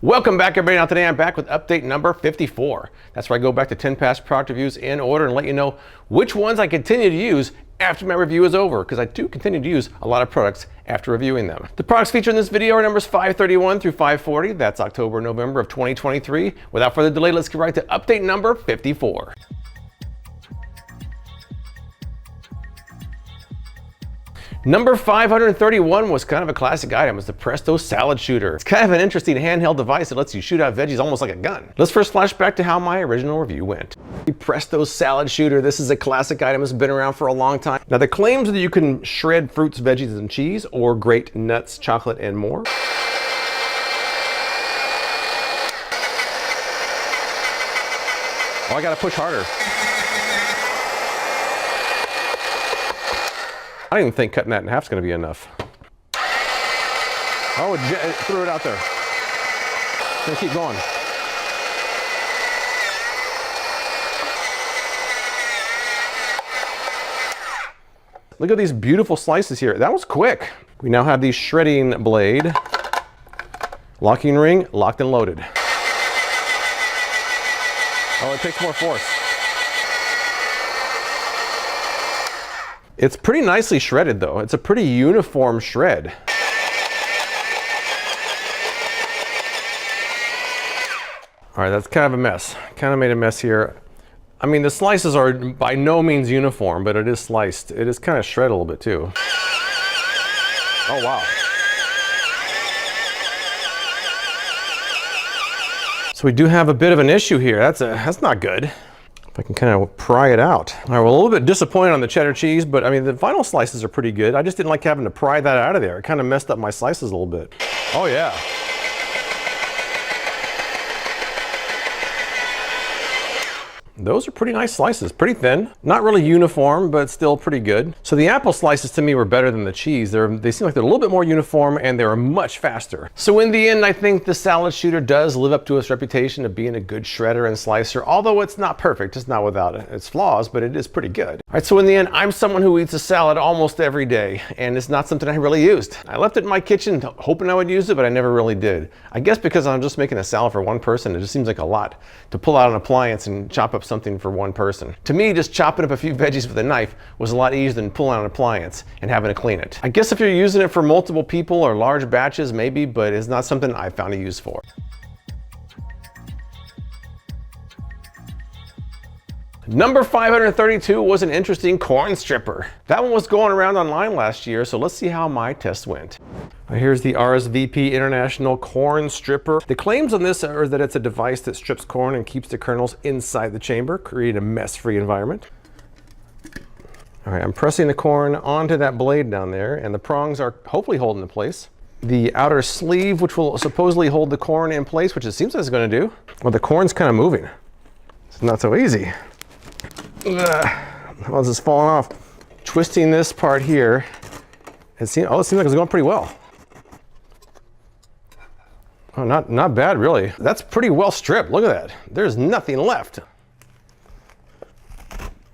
Welcome back, everybody. Now today I'm back with update number 54. That's where I go back to 10 past product reviews in order and let you know which ones I continue to use after my review is over, because I do continue to use a lot of products after reviewing them. The products featured in this video are numbers 531 through 540. That's October and November of 2023. Without further delay, let's get right to update number 54. Number 531 was kind of a classic item. It's the Presto Salad Shooter. It's kind of an interesting handheld device that lets you shoot out veggies almost like a gun. Let's first flash back to how my original review went. The Presto Salad Shooter. This is a classic item. It's been around for a long time. Now the claims that you can shred fruits, veggies, and cheese, or grate nuts, chocolate, and more. Oh, I gotta push harder. I don't even think cutting that in half is going to be enough. Oh, it threw it out there. It's going to keep going. Look at these beautiful slices here. That was quick. We now have the shredding blade. Locking ring, locked and loaded. Oh, it takes more force. It's pretty nicely shredded though. It's a pretty uniform shred. All right, that's kind of a mess. Kind of made a mess here. I mean, the slices are by no means uniform, but it is sliced. It is kind of shredded a little bit too. Oh, wow. So we do have a bit of an issue here. That's not good. I can kind of pry it out. All right, well, a little bit disappointed on the cheddar cheese, but I mean, the final slices are pretty good. I just didn't like having to pry that out of there. It kind of messed up my slices a little bit. Oh yeah. Those are pretty nice slices, pretty thin. Not really uniform, but still pretty good. So the apple slices to me were better than the cheese. They seem like they're a little bit more uniform and they're much faster. So in the end, I think the Salad Shooter does live up to its reputation of being a good shredder and slicer, although it's not perfect. It's not without its flaws, but it is pretty good. All right, so in the end, I'm someone who eats a salad almost every day, and it's not something I really used. I left it in my kitchen hoping I would use it, but I never really did. I guess because I'm just making a salad for one person, it just seems like a lot to pull out an appliance and chop up something for one person. To me, just chopping up a few veggies with a knife was a lot easier than pulling out an appliance and having to clean it. I guess if you're using it for multiple people or large batches, maybe, but it's not something I found a use for. Number 532 was an interesting corn stripper. That one was going around online last year, so let's see how my test went. Here's the RSVP International Corn Stripper. The claims on this are that it's a device that strips corn and keeps the kernels inside the chamber, creating a mess-free environment. All right, I'm pressing the corn onto that blade down there, and the prongs are hopefully holding in place. The outer sleeve, which will supposedly hold the corn in place, which it seems like it's going to do. Well, the corn's kind of moving. It's not so easy. Well, this is falling off. Twisting this part here, it seems like it's going pretty well. Oh, not bad, really. That's pretty well stripped. Look at that. There's nothing left.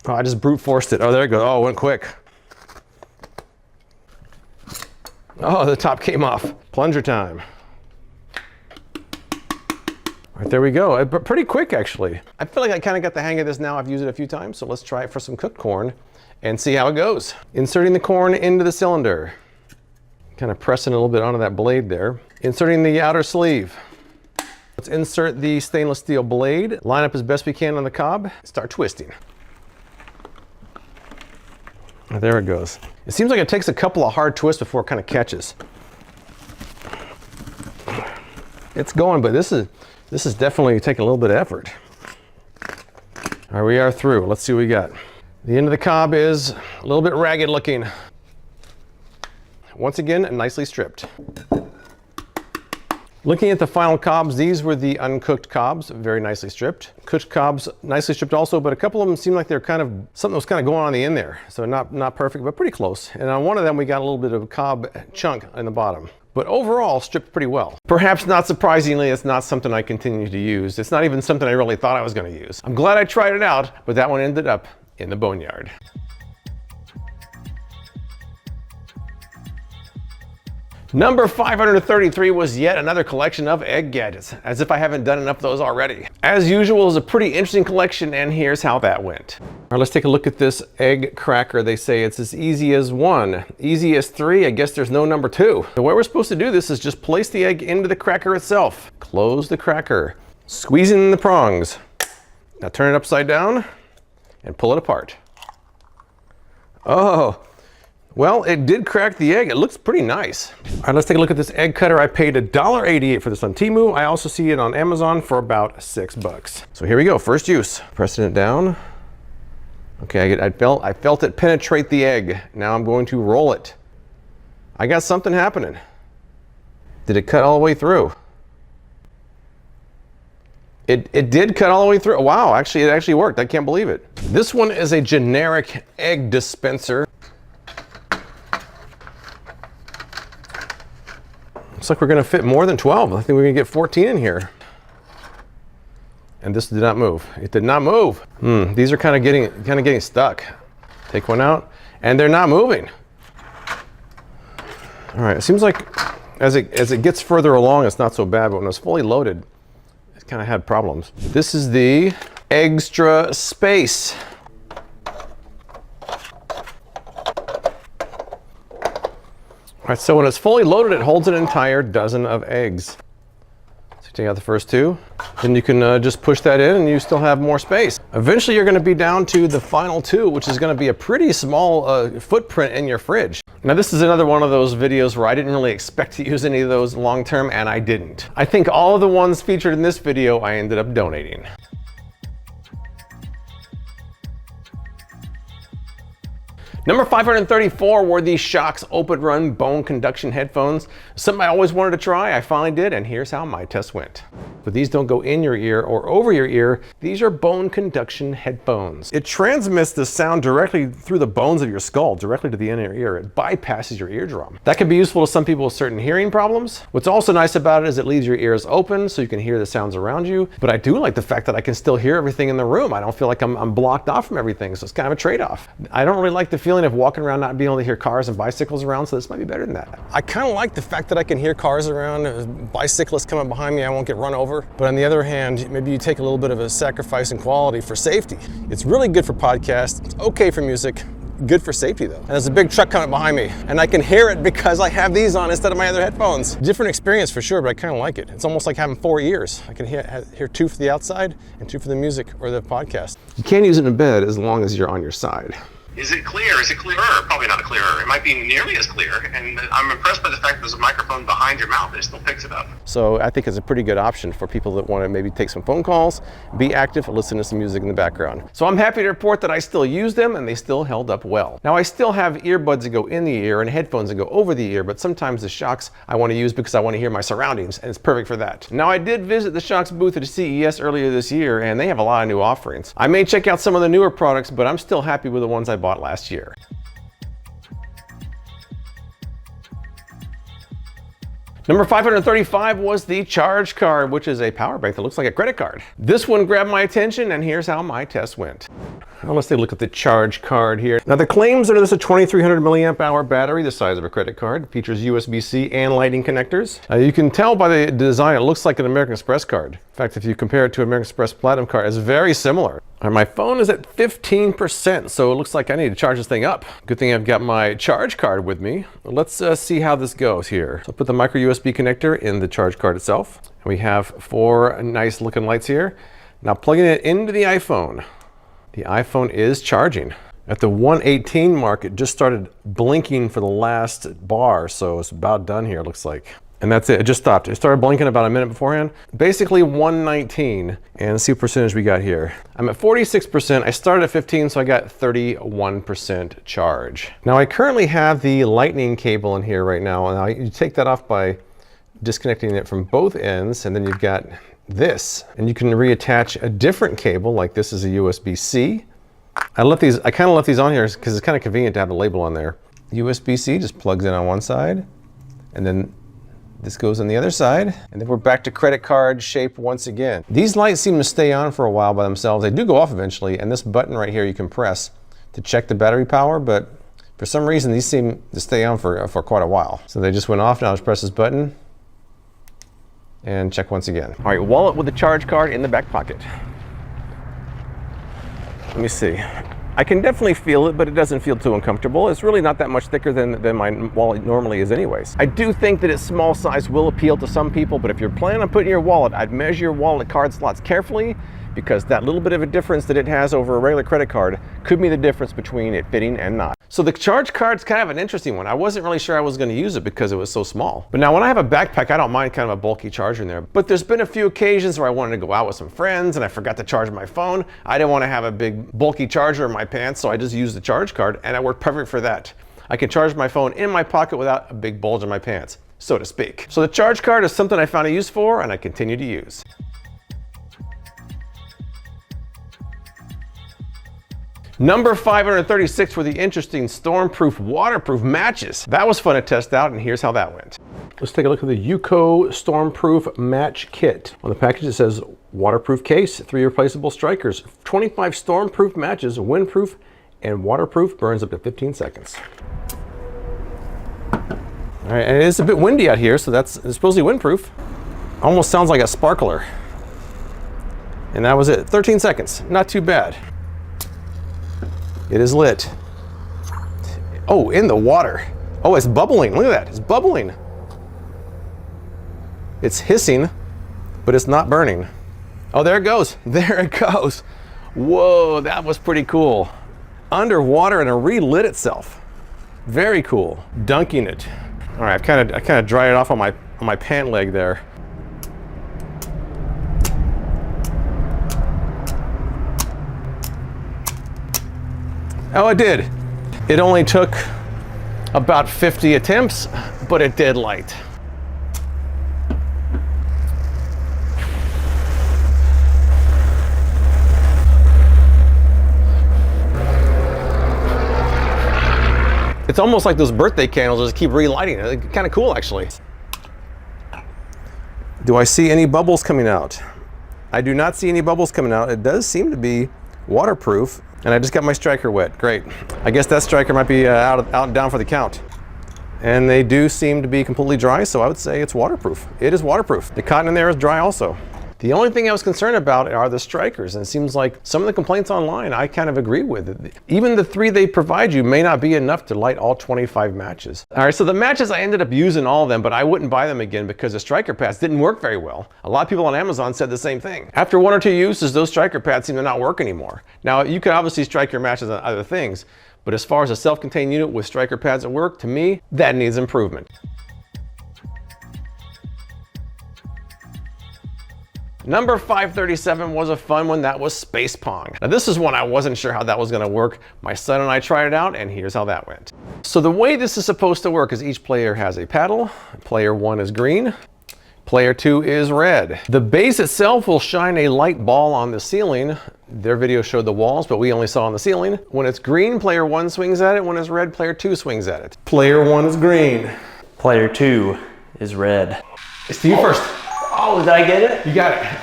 Oh, I just brute forced it. Oh, there it goes. Oh, it went quick. Oh, the top came off. Plunger time. All right, there we go. Pretty quick, actually. I feel like I kind of got the hang of this now. I've used it a few times, so let's try it for some cooked corn and see how it goes. Inserting the corn into the cylinder. Kind of pressing a little bit onto that blade there. Inserting the outer sleeve. Let's insert the stainless steel blade. Line up as best we can on the cob. Start twisting. There it goes. It seems like it takes a couple of hard twists before it kind of catches. It's going, but this is definitely taking a little bit of effort. All right, we are through. Let's see what we got. The end of the cob is a little bit ragged looking. Once again, nicely stripped. Looking at the final cobs, these were the uncooked cobs, very nicely stripped. Cooked cobs, nicely stripped also, but a couple of them seemed like they're kind of, something was kind of going on the end there. So not perfect, but pretty close. And on one of them, we got a little bit of a cob chunk in the bottom. But overall, stripped pretty well. Perhaps not surprisingly, it's not something I continue to use. It's not even something I really thought I was going to use. I'm glad I tried it out, but that one ended up in the boneyard. Number 533 was yet another collection of egg gadgets, as if I haven't done enough of those already. As usual, it's a pretty interesting collection, and here's how that went. All right, let's take a look at this egg cracker. They say it's as easy as 1, easy as 3. I guess there's no number 2. The way we're supposed to do this is just place the egg into the cracker itself. Close the cracker, squeeze in the prongs. Now turn it upside down and pull it apart. Oh. Well, it did crack the egg. It looks pretty nice. All right, let's take a look at this egg cutter. I paid $1.88 for this on Temu. I also see it on Amazon for about $6. So here we go, first use. Pressing it down. Okay, I felt it penetrate the egg. Now I'm going to roll it. I got something happening. Did it cut all the way through? It did cut all the way through. Wow, actually, it actually worked. I can't believe it. This one is a generic egg dispenser. Looks like we're gonna fit more than 12. I think we're gonna get 14 in here. And this did not move. It did not move. These are kind of getting stuck. Take one out, and they're not moving. All right, it seems like as it gets further along, it's not so bad, but when it was fully loaded, it kind of had problems. This is the extra space. All right, so when it's fully loaded, it holds an entire dozen of eggs. So take out the first 2, then you can just push that in and you still have more space. Eventually you're gonna be down to the final 2, which is gonna be a pretty small footprint in your fridge. Now this is another one of those videos where I didn't really expect to use any of those long term, and I didn't. I think all of the ones featured in this video I ended up donating. Number 534 were the Shokz OpenRun bone conduction headphones. Something I always wanted to try, I finally did, and here's how my test went. But these don't go in your ear or over your ear. These are bone conduction headphones. It transmits the sound directly through the bones of your skull, directly to the inner ear. It bypasses your eardrum. That can be useful to some people with certain hearing problems. What's also nice about it is it leaves your ears open so you can hear the sounds around you. But I do like the fact that I can still hear everything in the room. I don't feel like I'm blocked off from everything, so it's kind of a trade-off. I don't really like the feeling of walking around not being able to hear cars and bicycles around, so this might be better than that. I kind of like the fact that I can hear cars around, bicyclists coming behind me, I won't get run over. But on the other hand, maybe you take a little bit of a sacrifice in quality for safety. It's really good for podcasts, it's okay for music, good for safety though. And there's a big truck coming behind me, and I can hear it because I have these on instead of my other headphones. Different experience for sure, but I kind of like it. It's almost like having 4 ears. I can hear 2 for the outside and 2 for the music or the podcast. You can use it in bed as long as you're on your side. Is it clear? Is it clearer? Probably not clearer. It might be nearly as clear. And I'm impressed by the fact that there's a microphone behind your mouth that still picks it up. So I think it's a pretty good option for people that want to maybe take some phone calls, be active, listen to some music in the background. So I'm happy to report that I still use them and they still held up well. Now I still have earbuds that go in the ear and headphones that go over the ear, but sometimes the Shokz I want to use because I want to hear my surroundings, and it's perfect for that. Now I did visit the Shokz booth at CES earlier this year, and they have a lot of new offerings. I may check out some of the newer products, but I'm still happy with the ones I bought last year. Number 535 was the ChargeCard, which is a power bank that looks like a credit card. This one grabbed my attention, and here's how my test went. Now let's take a look at the ChargeCard here. Now the claims are this is a 2300 milliamp hour battery, the size of a credit card. It features USB-C and lightning connectors. You can tell by the design, it looks like an American Express card. In fact, if you compare it to an American Express Platinum card, it's very similar. My phone is at 15%, so it looks like I need to charge this thing up. Good thing I've got my ChargeCard with me. Let's see how this goes here. So I'll put the micro USB connector in the ChargeCard itself. And we have 4 nice looking lights here. Now plugging it into the iPhone. The iPhone is charging. At the 118 mark, it just started blinking for the last bar, so it's about done here, it looks like. And that's it, it just stopped. It started blinking about a minute beforehand. Basically 119, and let's see what percentage we got here. I'm at 46%, I started at 15, so I got 31% charge. Now I currently have the lightning cable in here right now, and now you take that off by disconnecting it from both ends, and then you've got this. And you can reattach a different cable, like this is a USB-C. I kind of left these on here because it's kind of convenient to have the label on there. USB-C just plugs in on one side, and then this goes on the other side, and then we're back to credit card shape once again. These lights seem to stay on for a while by themselves. They do go off eventually, and this button right here you can press to check the battery power, but For some reason, these seem to stay on for quite a while. So they just went off. Now just press this button and check once again. All right, wallet with the charge card in the back pocket. Let me see. I can definitely feel it, but it doesn't feel too uncomfortable. It's really not that much thicker than my wallet normally is anyways. I do think that its small size will appeal to some people, but if you're planning on putting your wallet, I'd measure your wallet card slots carefully, because that little bit of a difference that it has over a regular credit card could be the difference between it fitting and not. So the charge card's kind of an interesting one. I wasn't really sure I was going to use it because it was so small. But now when I have a backpack, I don't mind kind of a bulky charger in there. But there's been a few occasions where I wanted to go out with some friends and I forgot to charge my phone. I didn't want to have a big bulky charger in my pants, so I just used the charge card, and it worked perfect for that. I can charge my phone in my pocket without a big bulge in my pants, so to speak. So the charge card is something I found a use for and I continue to use. Number 536 were the interesting stormproof, waterproof matches. That was fun to test out, and here's how that went. Let's take a look at the Yuko Stormproof Match Kit. On the package it says waterproof case, 3 replaceable strikers, 25 stormproof matches, windproof and waterproof, burns up to 15 seconds. All right, and it is a bit windy out here, so it's supposedly windproof. Almost sounds like a sparkler. And that was it, 13 seconds, not too bad. It is lit. Oh, in the water. Oh, it's bubbling. Look at that. It's bubbling. It's hissing, but it's not burning. Oh, there it goes. There it goes. Whoa, that was pretty cool. Underwater and it relit itself. Very cool. Dunking it. All right, I kind of dried it off on my pant leg there. Oh, it did. It only took about 50 attempts, but it did light. It's almost like those birthday candles just keep relighting. It's kind of cool, actually. Do I see any bubbles coming out? I do not see any bubbles coming out. It does seem to be waterproof. And I just got my striker wet. Great. I guess that striker might be out and down for the count. And they do seem to be completely dry, so I would say it's waterproof. It is waterproof. The cotton in there is dry also. The only thing I was concerned about are the strikers, and it seems like some of the complaints online I kind of agree with. Even the 3 they provide you may not be enough to light all 25 matches. All right, so the matches, I ended up using all of them, but I wouldn't buy them again because the striker pads didn't work very well. A lot of people on Amazon said the same thing. After 1 or 2 uses, those striker pads seem to not work anymore. Now, you can obviously strike your matches on other things, but as far as a self-contained unit with striker pads at work, to me, that needs improvement. Number 537 was a fun one. That was Space Pong. Now this is one I wasn't sure how that was gonna work. My son and I tried it out, and here's how that went. So the way this is supposed to work is each player has a paddle. Player 1 is green. Player 2 is red. The base itself will shine a light ball on the ceiling. Their video showed the walls, but we only saw on the ceiling. When it's green, player 1 swings at it. When it's red, player 2 swings at it. Player 1 is green. Player 2 is red. It's you first. Oh, did I get it? You got it.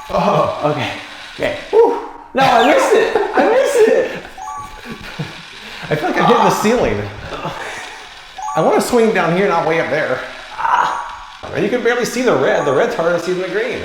Oh, okay. Okay. Whew. No, I missed it. I missed it. I feel like I'm hitting the ceiling. I want to swing down here, not way up there. And you can barely see the red. The red's harder to see than the green.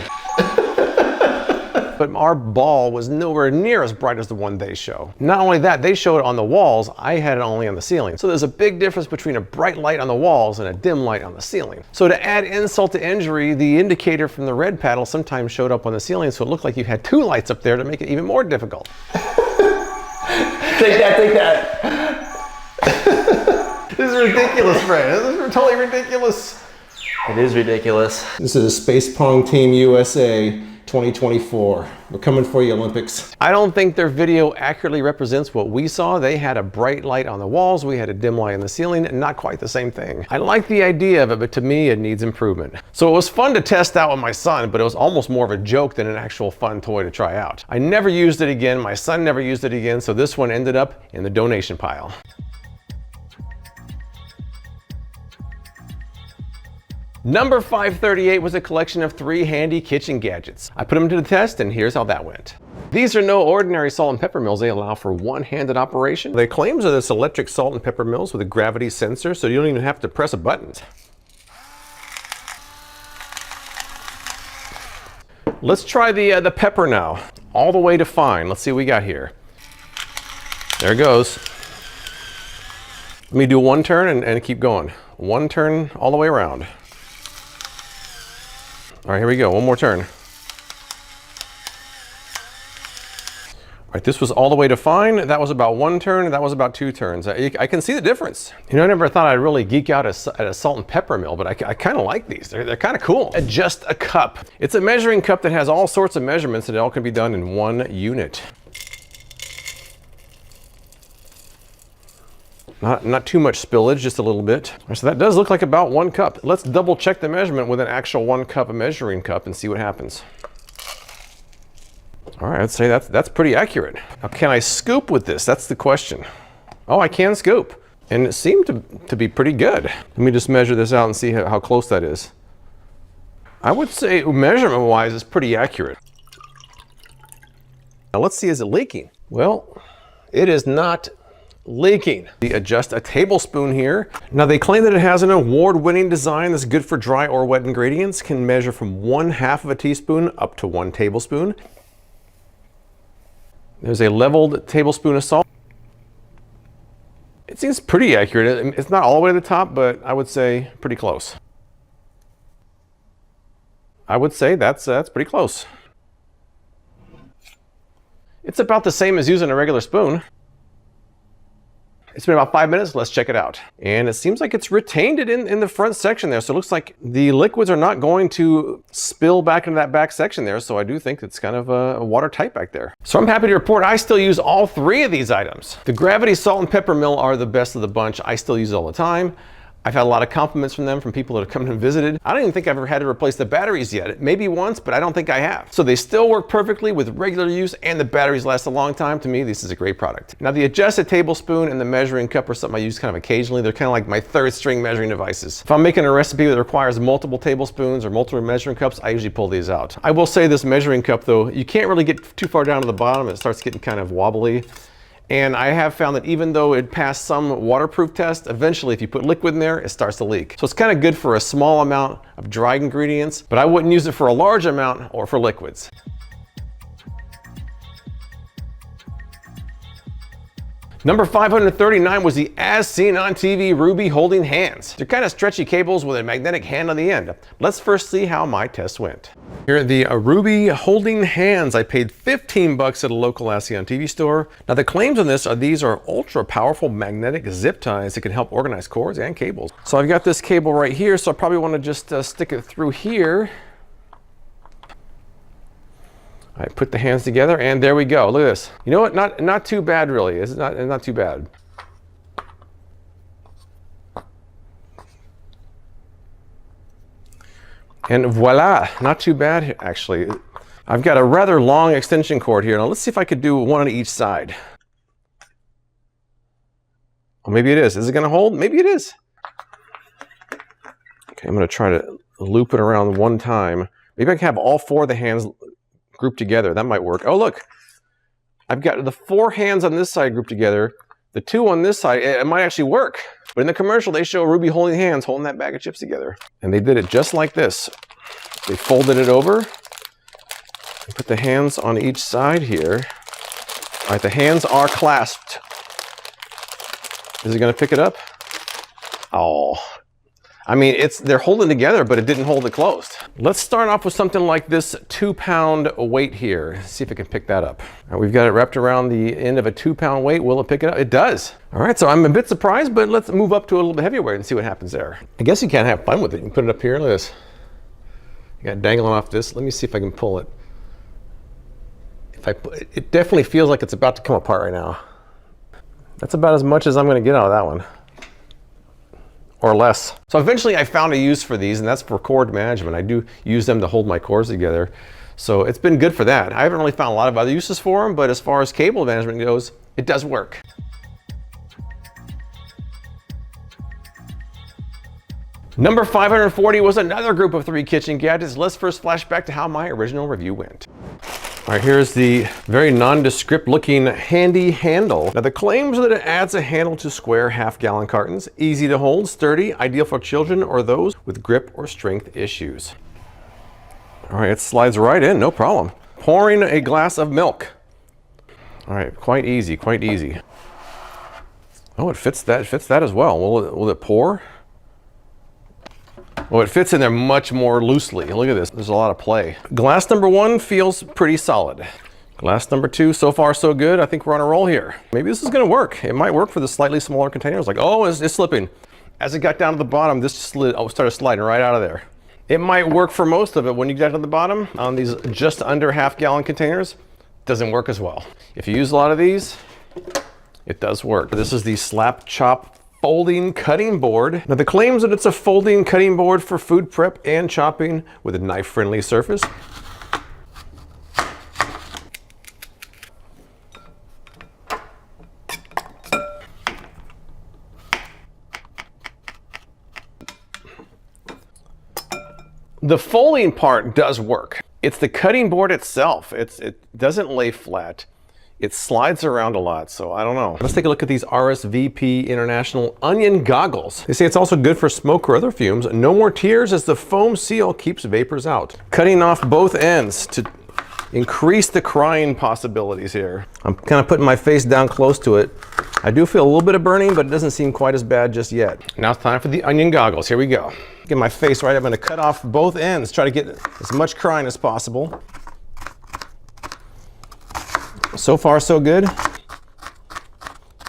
But our ball was nowhere near as bright as the one they show. Not only that, they showed it on the walls. I had it only on the ceiling. So there's a big difference between a bright light on the walls and a dim light on the ceiling. So to add insult to injury, the indicator from the red paddle sometimes showed up on the ceiling, so it looked like you had 2 lights up there to make it even more difficult. Take that, take that. This is ridiculous, Fred. This is totally ridiculous. It is ridiculous. This is a Space Pong Team USA 2024. We're coming for you, Olympics. I don't think their video accurately represents what we saw. They had a bright light on the walls, we had a dim light on the ceiling, and not quite the same thing. I like the idea of it, but to me it needs improvement. So it was fun to test out with my son, but it was almost more of a joke than an actual fun toy to try out. I never used it again, my son never used it again, so this one ended up in the donation pile. Number 538 was a collection of 3 handy kitchen gadgets. I put them to the test and here's how that went. These are no ordinary salt and pepper mills. They allow for one-handed operation. They claim are this electric salt and pepper mills with a gravity sensor, so you don't even have to press a button. Let's try the pepper now. All the way to fine. Let's see what we got here. There it goes. Let me do one turn and keep going. One turn all the way around. All right, here we go. One more turn. All right, this was all the way to fine. That was about one turn, and that was about 2 turns. I can see the difference. You know, I never thought I'd really geek out at a salt and pepper mill, but I kind of like these. They're kind of cool. Adjust a cup. It's a measuring cup that has all sorts of measurements, and it all can be done in one unit. Not too much spillage, just a little bit. So that does look like about 1 cup. Let's double check the measurement with an actual 1 cup measuring cup and see what happens. All right, I'd say that's pretty accurate. Now, can I scoop with this? That's the question. Oh, I can scoop. And it seemed to be pretty good. Let me just measure this out and see how close that is. I would say measurement-wise, it's pretty accurate. Now let's see, is it leaking? Well, it is not leaking. Adjust a tablespoon here. Now they claim that it has an award-winning design that's good for dry or wet ingredients, can measure from 1/2 of a teaspoon up to 1 tablespoon. There's a leveled tablespoon of salt. It seems pretty accurate. It's not all the way to the top, but I would say pretty close. I would say that's pretty close. It's about the same as using a regular spoon. It's been about 5 minutes. Let's check it out. And it seems like it's retained it in the front section there. So it looks like the liquids are not going to spill back into that back section there. So I do think it's kind of watertight back there. So I'm happy to report I still use all 3 of these items. The Gravity Salt and Pepper Mill are the best of the bunch. I still use it all the time. I've had a lot of compliments from them, from people that have come and visited. I don't even think I've ever had to replace the batteries yet. Maybe once, but I don't think I have. So they still work perfectly with regular use, and the batteries last a long time. To me, this is a great product. Now the adjusted tablespoon and the measuring cup are something I use kind of occasionally. They're kind of like my 3rd string measuring devices. If I'm making a recipe that requires multiple tablespoons or multiple measuring cups, I usually pull these out. I will say this measuring cup though, you can't really get too far down to the bottom. It starts getting kind of wobbly. And I have found that even though it passed some waterproof test, eventually if you put liquid in there, it starts to leak. So it's kind of good for a small amount of dried ingredients, but I wouldn't use it for a large amount or for liquids. Number 539 was the As Seen on TV Ruby holding hands. They're kind of stretchy cables with a magnetic hand on the end. Let's first see how my test went. Here are the Ruby holding hands. I paid 15 bucks at a local As Seen on TV store. Now the claims on this are these are ultra powerful magnetic zip ties that can help organize cords and cables. So I've got this cable right here, so I probably want to just stick it through here. I put the hands together and there we go. Look at this. You know what? Not too bad really. It's not too bad. And voila, not too bad actually. I've got a rather long extension cord here. Now let's see if I could do one on each side. Oh, maybe it is. Is it going to hold? Maybe it is. Okay, I'm going to try to loop it around one time. Maybe I can have all 4 of the hands grouped together. That might work. Oh, look. I've got the 4 hands on this side grouped together. The 2 on this side, it might actually work. But in the commercial, they show Ruby holding hands, holding that bag of chips together. And they did it just like this. They folded it over. And put the hands on each side here. All right, the hands are clasped. Is it going to pick it up? Oh. I mean, they're holding together, but it didn't hold it closed. Let's start off with something like this 2-pound weight here. See if it can pick that up. Now, we've got it wrapped around the end of a 2-pound weight. Will it pick it up? It does. All right, so I'm a bit surprised, but let's move up to a little bit heavier weight and see what happens there. I guess you can have fun with it. You can put it up here. Look at this. You got it dangling off this. Let me see if I can pull it. It definitely feels like it's about to come apart right now. That's about as much as I'm going to get out of that one. Or less. So eventually I found a use for these, and that's for cord management. I do use them to hold my cords together. So it's been good for that. I haven't really found a lot of other uses for them, but as far as cable management goes, it does work. Number 540 was another group of 3 kitchen gadgets. Let's first flash back to how my original review went. All right, here's the very nondescript looking handy handle. Now the claims are that it adds a handle to square half-gallon cartons, easy to hold, sturdy, ideal for children or those with grip or strength issues. All right, it slides right in, no problem. Pouring a glass of milk. All right, quite easy, quite easy. Oh, it fits that as well. Will it pour? Well, it fits in there much more loosely. Look at this, there's a lot of play. Glass number 1 feels pretty solid. Glass number 2, so far so good. I think we're on a roll here. Maybe this is gonna work. It might work for the slightly smaller containers. Like, oh, it's slipping. As it got down to the bottom, this started sliding right out of there. It might work for most of it. When you get to the bottom, on these just under half-gallon containers, doesn't work as well. If you use a lot of these, it does work. This is the Slap Chop folding cutting board. Now the claims that it's a folding cutting board for food prep and chopping with a knife-friendly surface. The folding part does work. It's the cutting board itself. It doesn't lay flat. It slides around a lot, so I don't know. Let's take a look at these RSVP International Onion Goggles. They say it's also good for smoke or other fumes. No more tears as the foam seal keeps vapors out. Cutting off both ends to increase the crying possibilities here. I'm kind of putting my face down close to it. I do feel a little bit of burning, but it doesn't seem quite as bad just yet. Now it's time for the onion goggles. Here we go. Get my face right. I'm going to cut off both ends, try to get as much crying as possible. So far, so good.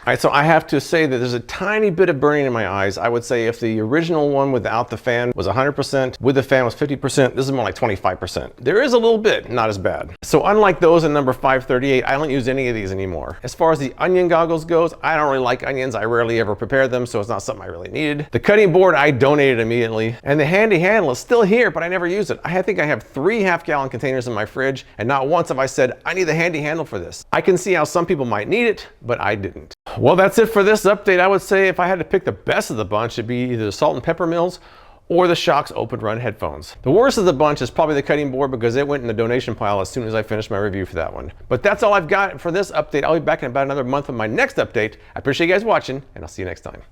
All right, so I have to say that there's a tiny bit of burning in my eyes. I would say if the original one without the fan was 100%, with the fan was 50%, this is more like 25%. There is a little bit, not as bad. So unlike those in number 538, I don't use any of these anymore. As far as the onion goggles goes, I don't really like onions. I rarely ever prepare them, so it's not something I really needed. The cutting board, I donated immediately. And the handy handle is still here, but I never use it. I think I have 3 half-gallon containers in my fridge, and not once have I said, I need the handy handle for this. I can see how some people might need it, but I didn't. Well, that's it for this update. I would say if I had to pick the best of the bunch, it'd be either the Salt and Pepper Mills or the Shokz OpenRun headphones. The worst of the bunch is probably the cutting board because it went in the donation pile as soon as I finished my review for that one. But that's all I've got for this update. I'll be back in about another month with my next update. I appreciate you guys watching, and I'll see you next time.